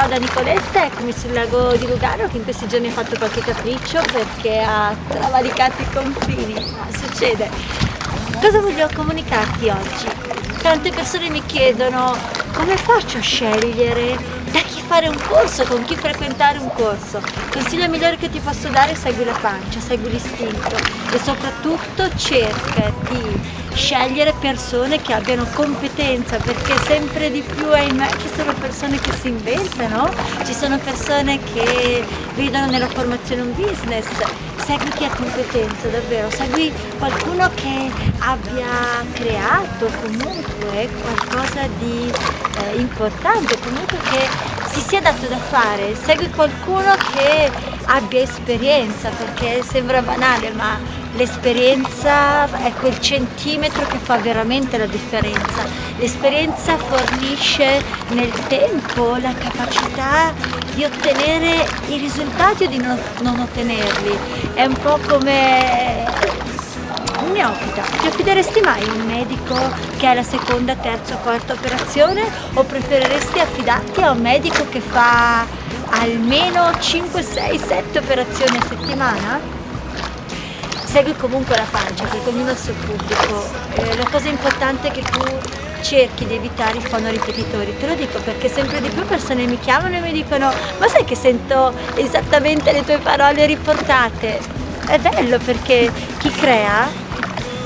da Nicoletta, eccomi sul lago di Lugano che in questi giorni ha fatto qualche capriccio perché ha travalicato i confini. Succede. Cosa voglio comunicarti oggi? Tante persone mi chiedono come faccio a scegliere da chi fare un corso, con chi frequentare un corso. Il consiglio migliore che ti posso dare è segui la pancia, segui l'istinto e soprattutto cerca di scegliere persone che abbiano competenza, perché sempre di più, ahimè, ci sono persone che si inventano, ci sono persone che vedono nella formazione un business. Segui chi ha competenza, davvero, segui qualcuno che abbia creato comunque qualcosa di importante, comunque che si sia dato da fare, segui qualcuno che abbia esperienza, perché sembra banale, ma l'esperienza è quel centimetro che fa veramente la differenza. L'esperienza fornisce nel tempo la capacità di ottenere i risultati o di non ottenerli. È un po' come un neofita. Ti affideresti mai a un medico che ha la seconda, terza o quarta operazione, o preferiresti affidarti a un medico che fa almeno 5, 6, 7 operazioni a settimana? Segui comunque la pancia, perché ognuno ha il suo pubblico. La cosa importante è che tu cerchi di evitare i fonoripetitori. Te lo dico perché sempre di più persone mi chiamano e mi dicono: ma sai che sento esattamente le tue parole riportate? È bello perché chi crea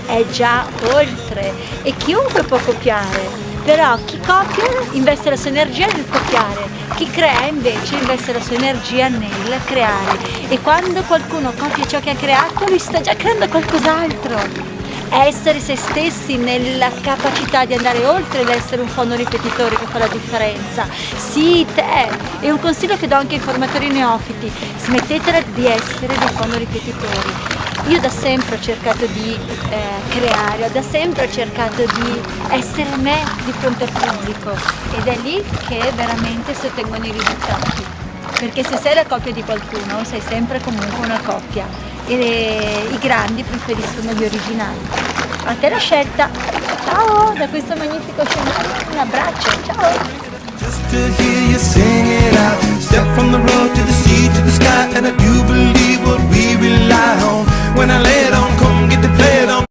è già oltre e chiunque può copiare. Però chi copia investe la sua energia nel copiare, chi crea invece investe la sua energia nel creare, e quando qualcuno copia ciò che ha creato lui sta già creando qualcos'altro. È essere se stessi nella capacità di andare oltre l'essere un fonoripetitore che fa la differenza. Sì, te! È un consiglio che do anche ai formatori neofiti: smettetela di essere dei fonoripetitori. Io da sempre ho cercato di creare, da sempre ho cercato di essere me di fronte al pubblico, ed è lì che veramente si ottengono i risultati, perché se sei la copia di qualcuno sei sempre comunque una copia, e i grandi preferiscono gli originali. A te la scelta. Ciao da questo magnifico scenario, un abbraccio, ciao! Just to hear you sing it out. Step from the road to the sea to the sky, and I do believe what we rely on. When I lay it on, come get the play it on.